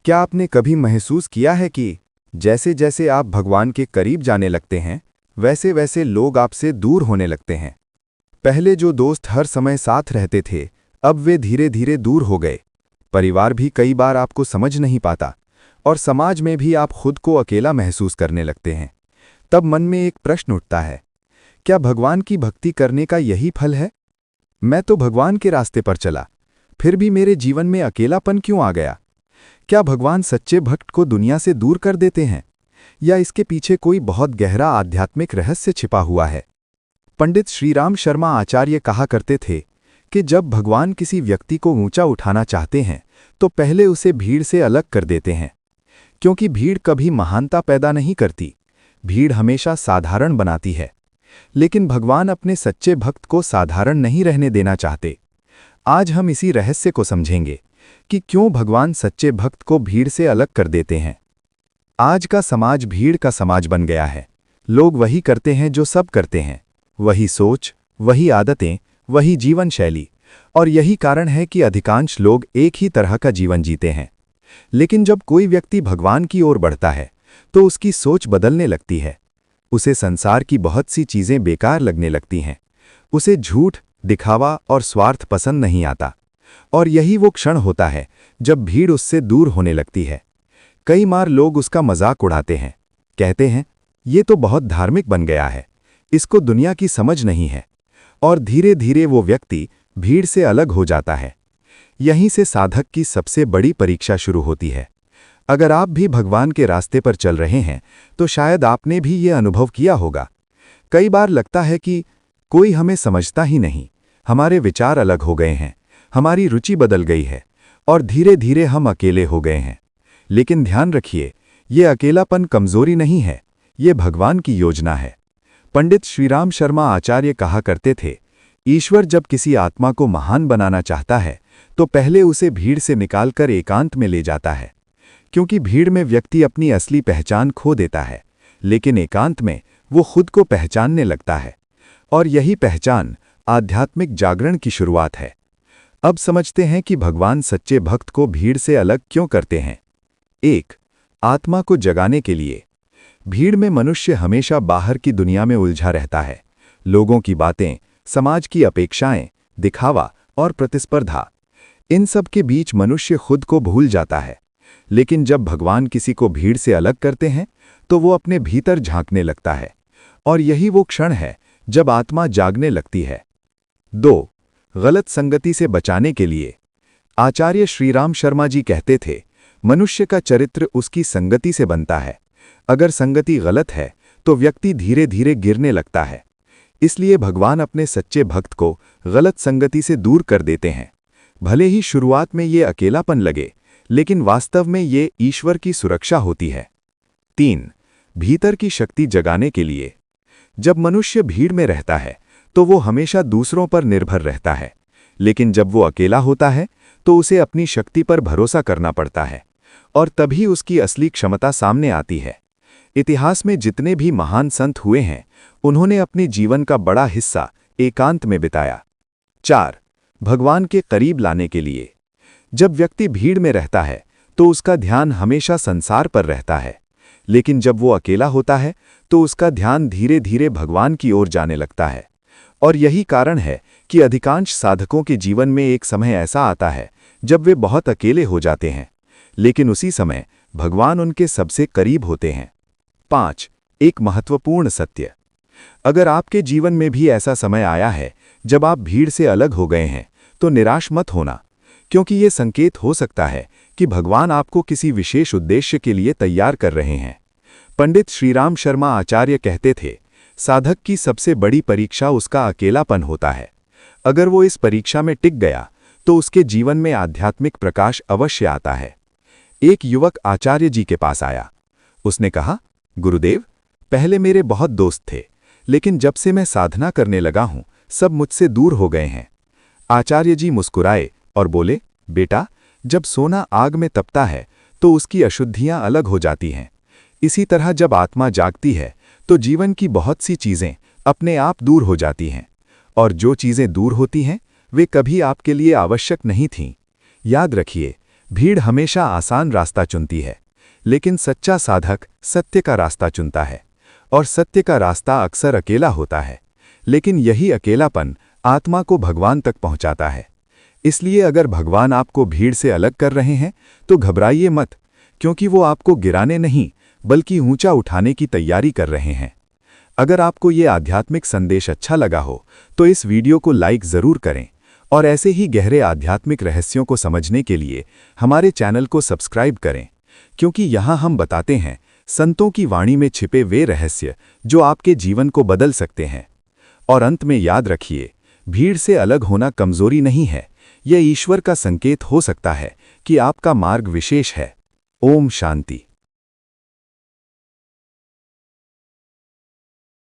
क्या आपने कभी महसूस किया है कि जैसे जैसे आप भगवान के करीब जाने लगते हैं, वैसे वैसे लोग आपसे दूर होने लगते हैं? पहले जो दोस्त हर समय साथ रहते थे, अब वे धीरे धीरे दूर हो गए। परिवार भी कई बार आपको समझ नहीं पाता, और समाज में भी आप खुद को अकेला महसूस करने लगते हैं। तब मन में एक प्रश्न उठता है, क्या भगवान की भक्ति करने का यही फल है? मैं तो भगवान के रास्ते पर चला, फिर भी मेरे जीवन में अकेलापन क्यों आ गया? क्या भगवान सच्चे भक्त को दुनिया से दूर कर देते हैं, या इसके पीछे कोई बहुत गहरा आध्यात्मिक रहस्य छिपा हुआ है? पंडित श्रीराम शर्मा आचार्य कहा करते थे कि जब भगवान किसी व्यक्ति को ऊंचा उठाना चाहते हैं तो पहले उसे भीड़ से अलग कर देते हैं, क्योंकि भीड़ कभी महानता पैदा नहीं करती, भीड़ हमेशा साधारण बनाती है। लेकिन भगवान अपने सच्चे भक्त को साधारण नहीं रहने देना चाहते। आज हम इसी रहस्य को समझेंगे कि क्यों भगवान सच्चे भक्त को भीड़ से अलग कर देते हैं। आज का समाज भीड़ का समाज बन गया है। लोग वही करते हैं जो सब करते हैं, वही सोच, वही आदतें, वही जीवन शैली, और यही कारण है कि अधिकांश लोग एक ही तरह का जीवन जीते हैं। लेकिन जब कोई व्यक्ति भगवान की ओर बढ़ता है तो उसकी सोच बदलने लगती है। उसे संसार की बहुत सी चीजें बेकार लगने लगती हैं। उसे झूठ, दिखावा और स्वार्थ पसंद नहीं आता। और यही वो क्षण होता है जब भीड़ उससे दूर होने लगती है। कई बार लोग उसका मजाक उड़ाते हैं, कहते हैं, ये तो बहुत धार्मिक बन गया है, इसको दुनिया की समझ नहीं है। और धीरे धीरे वो व्यक्ति भीड़ से अलग हो जाता है। यहीं से साधक की सबसे बड़ी परीक्षा शुरू होती है। अगर आप भी भगवान के रास्ते पर चल रहे हैं तो शायद आपने भी ये अनुभव किया होगा। कई बार लगता है कि कोई हमें समझता ही नहीं, हमारे विचार अलग हो गए हैं, हमारी रुचि बदल गई है, और धीरे धीरे हम अकेले हो गए हैं। लेकिन ध्यान रखिए, ये अकेलापन कमजोरी नहीं है, ये भगवान की योजना है। पंडित श्रीराम शर्मा आचार्य कहा करते थे, ईश्वर जब किसी आत्मा को महान बनाना चाहता है तो पहले उसे भीड़ से निकालकर एकांत में ले जाता है। क्योंकि भीड़ में व्यक्ति अपनी असली पहचान खो देता है, लेकिन एकांत में वो खुद को पहचानने लगता है। और यही पहचान आध्यात्मिक जागरण की शुरुआत है। अब समझते हैं कि भगवान सच्चे भक्त को भीड़ से अलग क्यों करते हैं। 1. आत्मा को जगाने के लिए। भीड़ में मनुष्य हमेशा बाहर की दुनिया में उलझा रहता है। लोगों की बातें, समाज की अपेक्षाएं, दिखावा और प्रतिस्पर्धा, इन सब के बीच मनुष्य खुद को भूल जाता है। लेकिन जब भगवान किसी को भीड़ से अलग करते हैं तो वो अपने भीतर झांकने लगता है, और यही वो क्षण है जब आत्मा जागने लगती है। 2. गलत संगति से बचाने के लिए। आचार्य श्रीराम शर्मा जी कहते थे, मनुष्य का चरित्र उसकी संगति से बनता है। अगर संगति गलत है तो व्यक्ति धीरे धीरे गिरने लगता है। इसलिए भगवान अपने सच्चे भक्त को गलत संगति से दूर कर देते हैं। भले ही शुरुआत में ये अकेलापन लगे, लेकिन वास्तव में ये ईश्वर की सुरक्षा होती है। 3. भीतर की शक्ति जगाने के लिए। जब मनुष्य भीड़ में रहता है तो वो हमेशा दूसरों पर निर्भर रहता है, लेकिन जब वो अकेला होता है तो उसे अपनी शक्ति पर भरोसा करना पड़ता है, और तभी उसकी असली क्षमता सामने आती है। इतिहास में जितने भी महान संत हुए हैं, उन्होंने अपने जीवन का बड़ा हिस्सा एकांत में बिताया। 4. भगवान के करीब लाने के लिए। जब व्यक्ति भीड़ में रहता है तो उसका ध्यान हमेशा संसार पर रहता है, लेकिन जब वो अकेला होता है तो उसका ध्यान धीरे धीरे भगवान की ओर जाने लगता है। और यही कारण है कि अधिकांश साधकों के जीवन में एक समय ऐसा आता है जब वे बहुत अकेले हो जाते हैं, लेकिन उसी समय भगवान उनके सबसे करीब होते हैं। 5. एक महत्वपूर्ण सत्य। अगर आपके जीवन में भी ऐसा समय आया है जब आप भीड़ से अलग हो गए हैं तो निराश मत होना, क्योंकि ये संकेत हो सकता है कि भगवान आपको किसी विशेष उद्देश्य के लिए तैयार कर रहे हैं। पंडित श्रीराम शर्मा आचार्य कहते थे, साधक की सबसे बड़ी परीक्षा उसका अकेलापन होता है। अगर वो इस परीक्षा में टिक गया तो उसके जीवन में आध्यात्मिक प्रकाश अवश्य आता है। एक युवक आचार्य जी के पास आया। उसने कहा, गुरुदेव, पहले मेरे बहुत दोस्त थे, लेकिन जब से मैं साधना करने लगा हूं सब मुझसे दूर हो गए हैं। आचार्य जी मुस्कुराए और बोले, बेटा, जब सोना आग में तपता है तो उसकी अशुद्धियां अलग हो जाती हैं। इसी तरह जब आत्मा जागती है तो जीवन की बहुत सी चीजें अपने आप दूर हो जाती हैं, और जो चीजें दूर होती हैं वे कभी आपके लिए आवश्यक नहीं थीं। याद रखिए, भीड़ हमेशा आसान रास्ता चुनती है, लेकिन सच्चा साधक सत्य का रास्ता चुनता है। और सत्य का रास्ता अक्सर अकेला होता है, लेकिन यही अकेलापन आत्मा को भगवान तक पहुंचाता है। इसलिए अगर भगवान आपको भीड़ से अलग कर रहे हैं तो घबराइए मत, क्योंकि वो आपको गिराने नहीं बल्कि ऊंचा उठाने की तैयारी कर रहे हैं। अगर आपको ये आध्यात्मिक संदेश अच्छा लगा हो तो इस वीडियो को लाइक ज़रूर करें और ऐसे ही गहरे आध्यात्मिक रहस्यों को समझने के लिए हमारे चैनल को सब्सक्राइब करें, क्योंकि यहाँ हम बताते हैं संतों की वाणी में छिपे वे रहस्य जो आपके जीवन को बदल सकते हैं। और अंत में याद रखिए, भीड़ से अलग होना कमजोरी नहीं है, यह ईश्वर का संकेत हो सकता है कि आपका मार्ग विशेष है। ओम शांति।